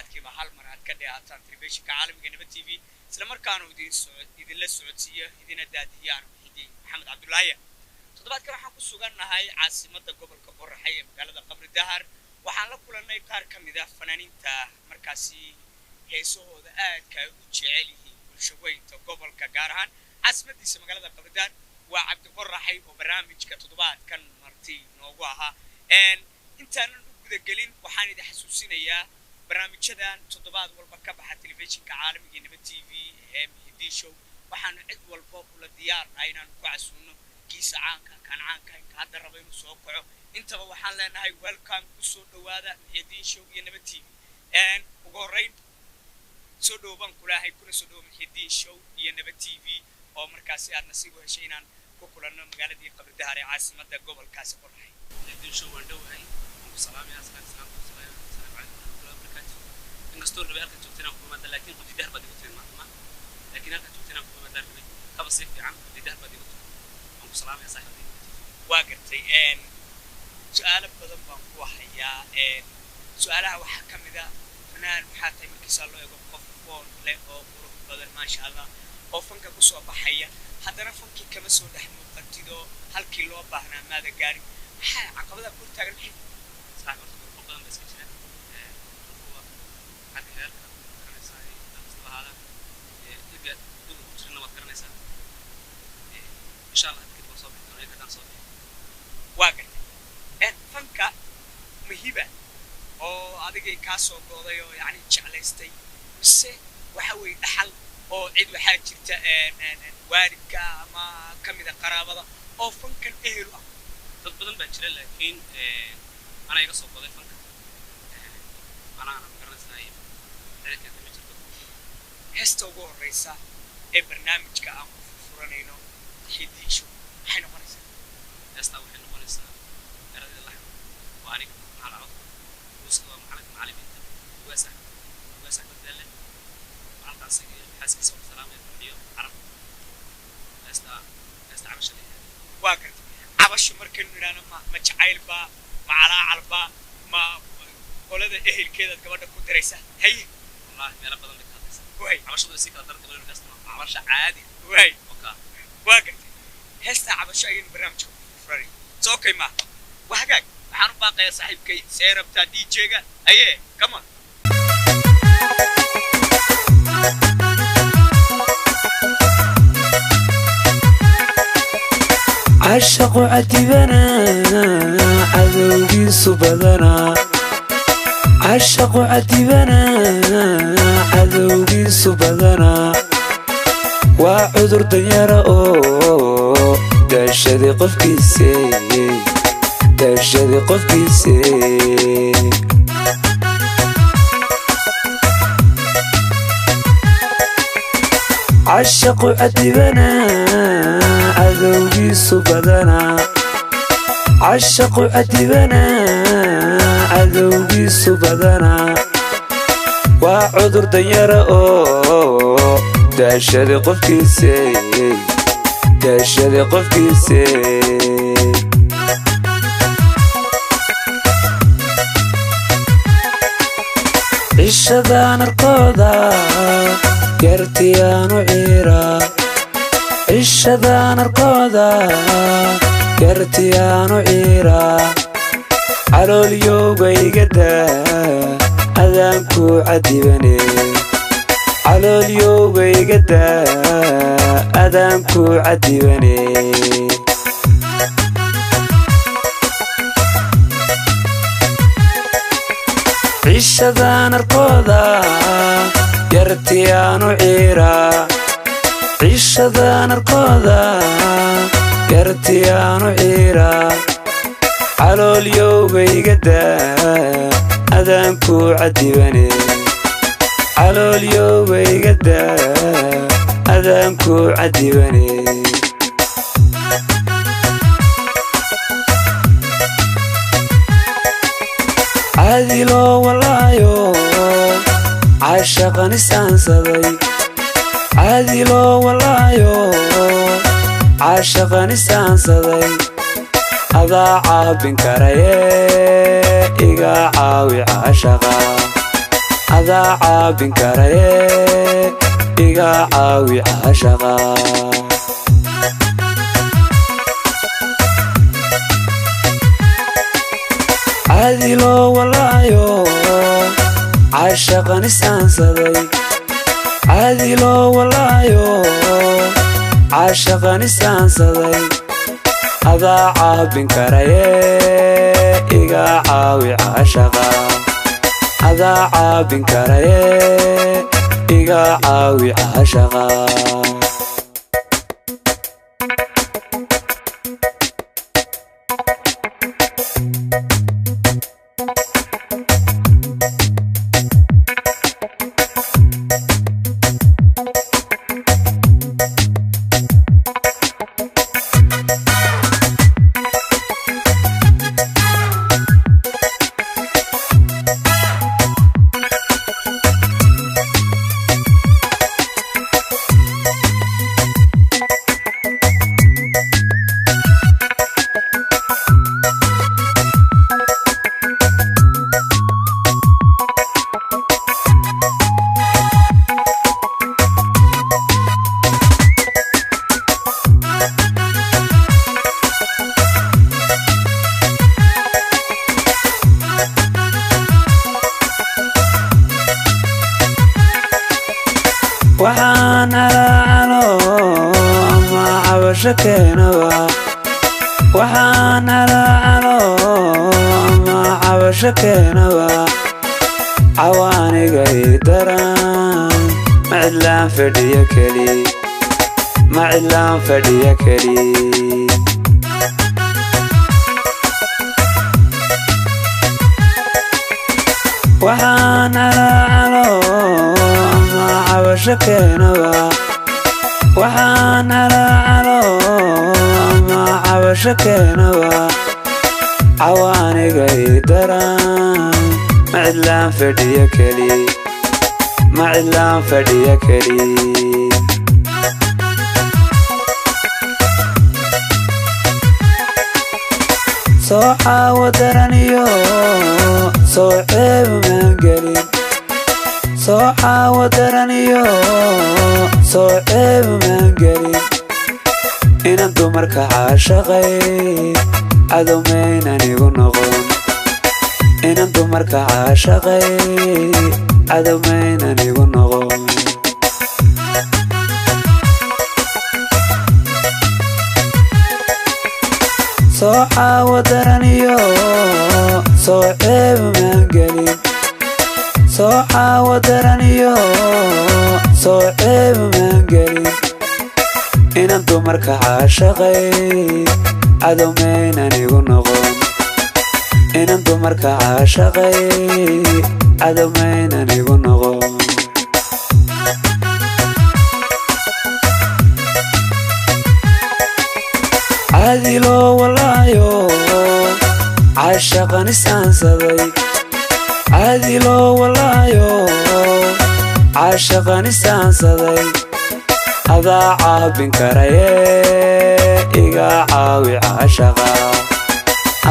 كيما حال مرات كدهاتان تلفزيونka caalamiga Nabad TV isla markaana idin la socodsiiyo idin daadiyaan xidii Maxamed Cabdullaahi toddobaadkan waxaan ku suganahay caasimadda gobolka Qorraxay ee magaalada Qabri Dahar waxaan la kulannay qaar ka mid ah fanaaniinta markaasi heesahooda aadka u jecel yihiin bulshooyinka gobolka gaar ahaan caasimaddiisa magaalada Qabri Dahar waa Cabdi Qorraxay oo barnaamijka toddobaadkan marti noogu ahaa intaan u guda gelin waxaan idin xasuusinayaa barnaamijyadan toddobaad walba ka baxa telefishinka caalamiga Nabad TV ee Mihdi Show waxaan cid walba kula diyaarnahay inaan ku casuuno kiisa caanka kan caanka hadda rabo inuu soo kaco intaba waxaan leenahay welcome ku soo dhawaada Mihdi Show iyo Nabad TV ugu horeyn soo dhawaan kulahay kuna soo dhawo Mihdi Show iyo Nabad TV oo markaasi aad nasiib u heshay inaan ku kulanno magaaladii Qabri Dahar ee caasimadda gobolkaasi Qorraxay Mihdi Show waan dhawahay salaam ya asxaab كستور نبي أركض جوتنا كم هذا لكن في دهر بدي قلت ما لكن أركض جوتنا كم هذا ربي كم صيف عام في دهر بدي قلت أم سلام يا صاحبي واقرتي سؤال بدن بانكو حيا سؤالها وحكم إذا فنان حتى يمكن صلوا يقول قفون لا أو قرب بدن ما شاء الله أو فنك قصوا بحيا هذا رفنك كم سود حمود قتيدو هل كيلو بحنا ماذا قاري عقبة كل تاجر حين صح برضو بدن بس كذا إن شاء الله كده وصابي أنا كده صابي واقع فنك مهيبة أو هذا جاي كاسو قضايا يعني شغلستي بس وحوي حل أو عيد وحاجة جرت وارك ما كم إذا قرابة أو فنك الإهل تبدل بنشر لكن أنا يقصد قضايا فنك أنا مقرن سنايم ذلك يتم هستوغو الرئيسة برنامج كأم فرانينو Mihdi Show حين قريسة هستوغو حين قريسة أرد الله وأنيك على عضو وسكوا محمد معلم واسع بدله وعلى تعصيب حاسس صوت سلام يا عرب هست عبش لي واقع عبش مركن أنا ما جعيل با ما على با ما ولد إهل كذا كمان كنت رئيسة هي والله ما بدل بكاتس وهي عبش ده سكر درت غير الناس عبش عادي وهي أوكي واقع هسه عبش أي برنامج فراري سوكي ما وحقك حنو باقي يا صاحب كي سير بتاع دي جيجا أيه كمان عشق عتبنا عذوبي صبدنا عشق عتبنا عذوبي صبدنا وعذر ديارة دشدي قفكيسي دشدي قفكيسي عشق عتبنا عذوبي صبدنا عشق عتبنا عذوبي صبدنا وعذر ديارة دشدي قفكيسي دشدي قفكيسي عشدان القوضة قرتيان وعيرا عشدان القوضة قرتيان وعيرا على اليوم يقدا أذانكو عديبني على اليوم يقدا أذانكو عديبني عشدان القوضة قرتيان وعيرا عشدان القوضة قرتيان وعيرا على اليوم يقدا أذانكو عديبني على اليوم يقدا أذانكو عديبني عادي لو والله يو عاشق نسان صدي عادي لو والله يو عاشق نسان صدي هذا عاب كريه إيجا عاوي عاشقا adaa caabin karaye iga caawi caashaqa caadilo walaayo caashaqan isaansaday caadilo walaayo caashaqan isaansaday adaa caabin karaye iga caawi caashaqa adaa caabin karaye iga caawi caashaqa waxaan alaacalo ama cabasho keenaba waxaan alaacalo ama cabasho keenaba cawaaniga ii daran ma cidlaan fadhiyo keli ma cidlaan fadhiyo keli waxaan alaacalo cabasho keenaba waxaan alaacalo ama cabasho keenaba cawaaniga ii daran ma cidlaan fadhiyo keli ma cidlaan fadhiyo keli soo caawo daraniyo soo ceeb maan gelin soo caawo daraniyo soo ceeb maan gelin inan dumarka caashaqay cadowmaynan igu noqon inan dumarka caashaqay cadowmaynan igu noqon soo caawo daraniyo soo ceeb maan gelin soo caawo daraniyo soo ceeb maan gelin inan dumarka caashaqay cadowmaynan igu noqon inan dumarka caashaqay cadowmaynan igu noqon caadilo walaayo caashaqan isaansaday caadilo walaayo caashaqan isaansaday adaa caabin karaye iga caawi caashaqa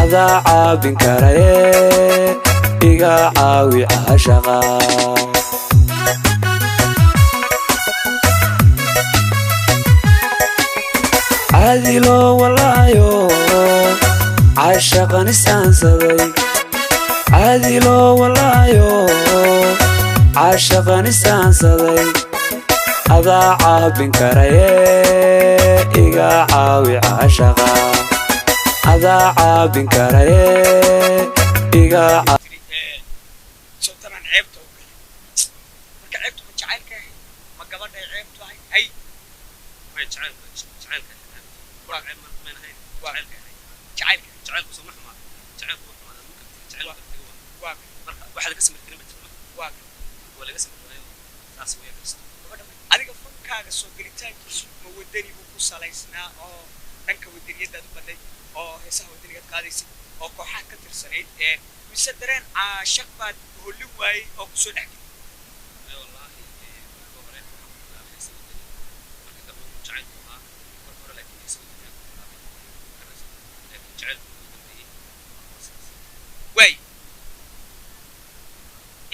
adaa caabin karaye iga caawi caashaqa caadilo walaayo caashaqan isaansaday caadilo walaayo caashaqan isaansaday adaa caabin karaye iga caawi caashaqa adaa caabin karaye iga sababtan ceebta u galay marka ceebtu ma jacaylka ma gabadha ceebtu ahay hay ma jacaylka waa ceeb ma meenahay jacaylka jacaylku soo maxma jacaylku waa jacaylku waa marka waxa laga sameeyay kelmad waa laga sameeyay taas way gastaa adiga fankaaga soo gelitaankiisu ma wadani buu ku salaysnaa oo dhanka wadaniyada u baday oo heesaha wadaniga qaadaysay oo kooxaha ka tirsanayd mise dareen caashaq baad holin waayey oo ku soo dhex gelay wallahi marka hore waxaan ku bilaabay heesaha wadaniga marka dambe uu jacaylku ahaa marka hore laakiin heesaha wadaniga laakiin jacaylku uu dambeeyay way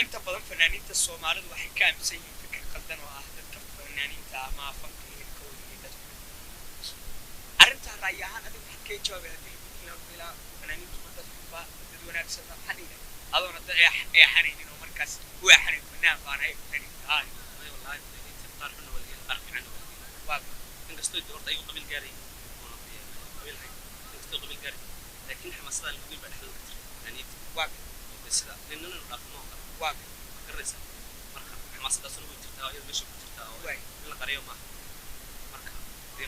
inta badan fanaaniinta الصوماليين waxay ka aaminsan yihiin fikir qaldan oo ah dadka fanaaniinta ama fanka iyo kooxda arrinta raayahan adigu waxaad ka jawaabay hadii fanaaniintu dadka dad wanaagsan xadiga adoona ay xariirin oo markaas u xariirin fanaan baan ay fanaaniin wallahi inta qaar xun waliga qaar fiican waa inkastoo doorta ay qabil gaaray oo qabil hay inkastoo qabil gaaray laakiin xamaasada lagu badxdo fanaaniinta waa sida ninna dhaqmo waa garaysa marka xamaasada soo jirtaa iyo meesha ku jirtaa oo la qariyo ma marka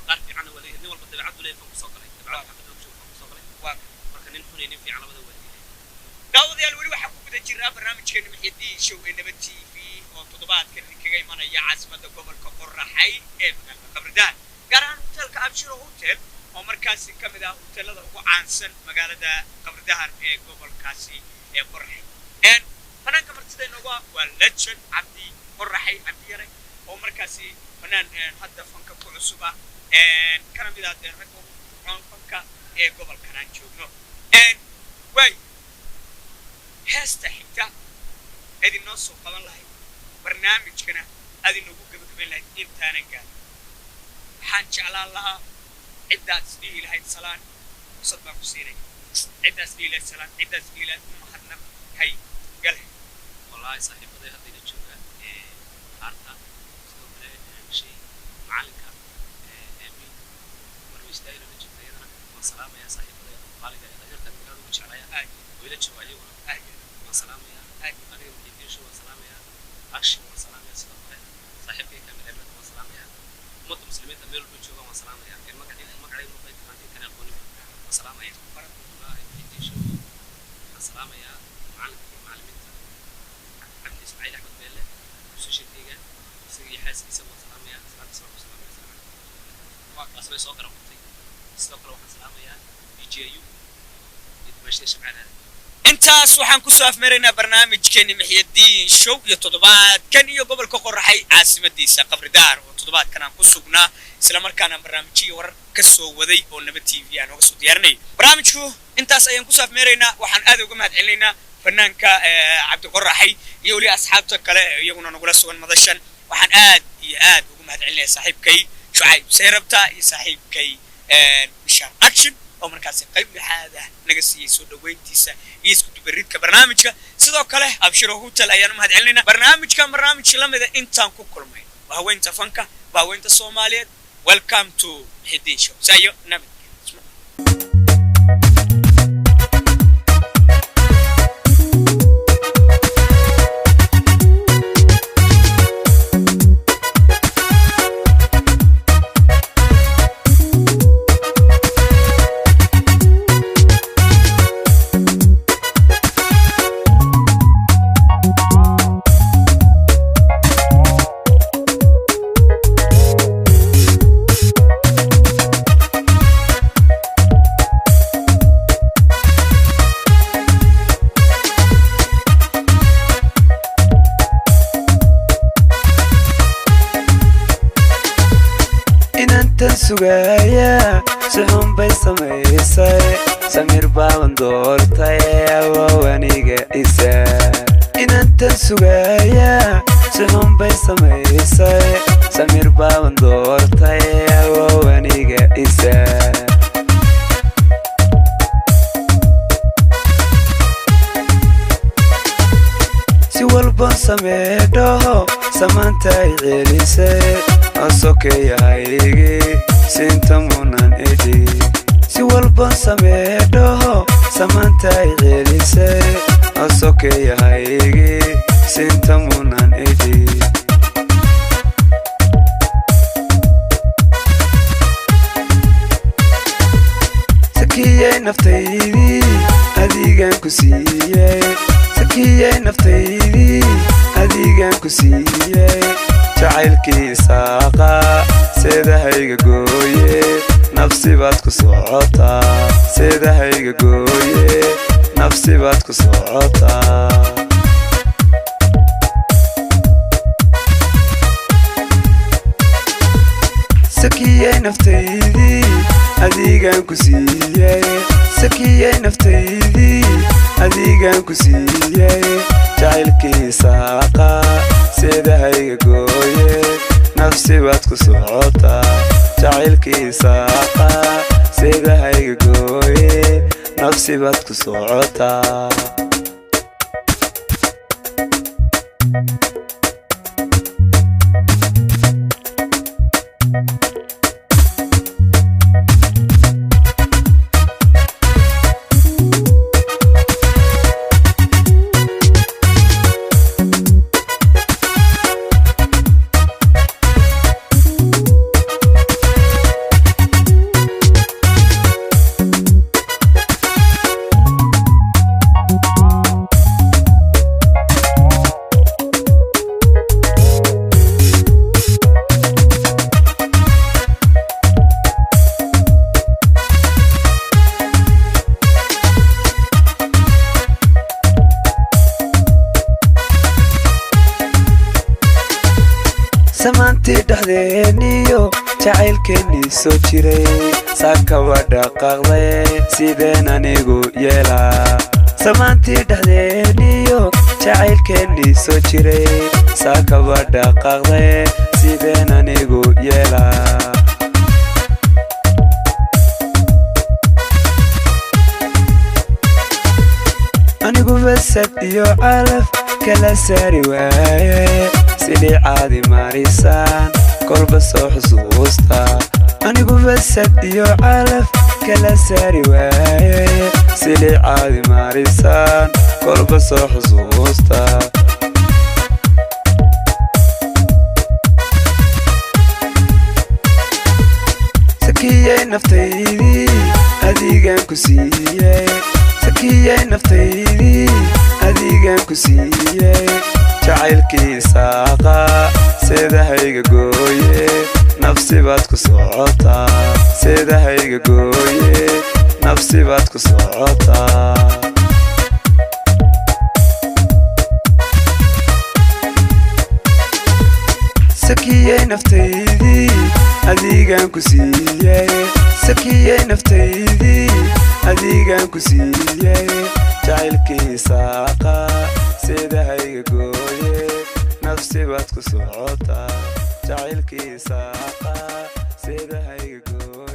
qaar fiican waliga nin walba dabeecad leeyahay ku soo galay dabeecad xaqada ku soo galay waa marka nin xun nin fiican labada waliga daawadayaal wali waxa ku guda jira barnaamijkeena Muxyidiin Show ee Nabad TV oo toddobaadkan kaga imanaya caasimadda gobolka Qorraxay ee magaalada Qabridaan gaar ahaan hotelka Abshiro Hotel oo markaasi ka mid ah hotelada ugu caansan magaalada Qabridaan ee gobolkaasi ee Qorraxay fanaanka martida inoogu waa Legend Cabdi Qorraxay Cabdi Yare oo markaasi fanaan hadda fanka ku cusub ah kana mid ah rag ugu fanka ee gobolkan aan joogno way heesta xigta idin noo soo qaban lahayd barnaamijkana adin ugu gabagabayn lahayd intaanan gaarin waxaan jeclaan lahaa ciddaas dhihi lahayd salaan fursad baan ku siinaya ciddaas dhihi lahayd salaan ciddaas dhihi lahayd mahadnaq hay gale wallahi saaxiibaday hadda ila joogaan qaarta sidoo kale shay macalinka aamin maruu istaayilo la jirta iyadana waan salaamayaa saaxiibaday qaaliga ee dhalinyarta magaalada ugu jeclaaya oo ila jooga ayaguna والسلام يا أهل Muxyidiin Show والسلام يا أكشن والسلام يا صدق صاحب كي كامل أبلك والسلام يا مد مسلمين تميل بيجوا والسلام يا المقعدين نقيت مانتين كان يقولون والسلام يا فرق الله Muxyidiin Show والسلام يا معلمين عبد إسماعيل أحمد بيله وسوشي تيجا سيجي حاسس يسوي والسلام يا سلام يا أصبح سوكر وقتي سوكر وقت سلام يا BGU يتمشي شمعنا intaas waxaan ku soo afmeeraynaa barnaamijkeena Muxyidiin Show iyo toddobaadkan iyo gobolka Qorraxay caasimadiisa Qabridaan oo toddobaadkan aan ku sugnaa isla markaana barnaamijyo warar ka soo waday oo Nabad TV aan uga soo diyaarinay barnaamijku intaas ayaan ku soo afmeeraynaa waxaan aad uga mahadcelinaynaa fanaanka Cabdi Qorraxay iyo wali asxaabta kale iyaguna nagula sugan madashan waxaan aad iyo aad uga mahadcelinayaa saaxiibkay Shucayb Seyrabta iyo saaxiibkay Bishaan Action oo markaas qayb dhexaad ah naga siiyay soo dhaweyntiisa iyo isku dubaridka barnaamijka sidoo kale Abshiro Hotel ayaan u mahadcelinaynaa barnaamij lamida intaan ku kulmay waa haweynta fanka waa haweynta Soomaaliyeed welcome to Muxyidiin Show sayo nabad sugaya sixun bay samaysay samir baaban doortay awaniga isa inantan sugaya sixun bay samaysay samir baaban doortay awaniga isa si walba sameedo samantay celisay asokeyahaygi sinta munan edi si walba sameedo samantay celisay asokeyahaygi sinta munan edi sakiyay naftaydii adigaan ku siiyey sakiyay naftaydii adigaan ku siiyey jacaylkii saaqa seedahayga gooye nafsi baad ku socotaa seedahayga gooye nafsi baad ku socotaa sakiyay naftaydii adigaan ku siiyey sakiyay naftaydii adigan ku siiyey jacaylkiisa qaa sidahayga gooye nafsi baad ku socotaa jacaylkiisa qaa sidahayga gooye nafsi baad ku socotaa samaantii dhexdeeniyo jacaylkeennii soo jiray saakaba dhaqaaqday sideen anigu yeelaa samaantii dhexdeeniyo jacaylkeennii soo jiray saakaba dhaqaaqday sideen anigu yeelaa anigu basad iyo calaf kala saari waaye sidii caadi marisaan kolba soo xusuusta anigu basad iyo calaf kala saari waaye sidii caadi marisaan kolba soo xusuusta sakiyey naftaydii adigan ku siiyey sakiyey naftaydii adigan ku siiyey jacaylkiisa qaa sidahayga gooye nafsi baad ku socotaa sidahayga gooye nafsi baad ku socotaa sakiyey naftaydii adigan ku siiyey sakiyey naftaydii adigan ku siiyey jacaylkiisa qaa sidahayga gooye nafsi baad ku socotaa jacaylkiisa qaa sidahayga gooye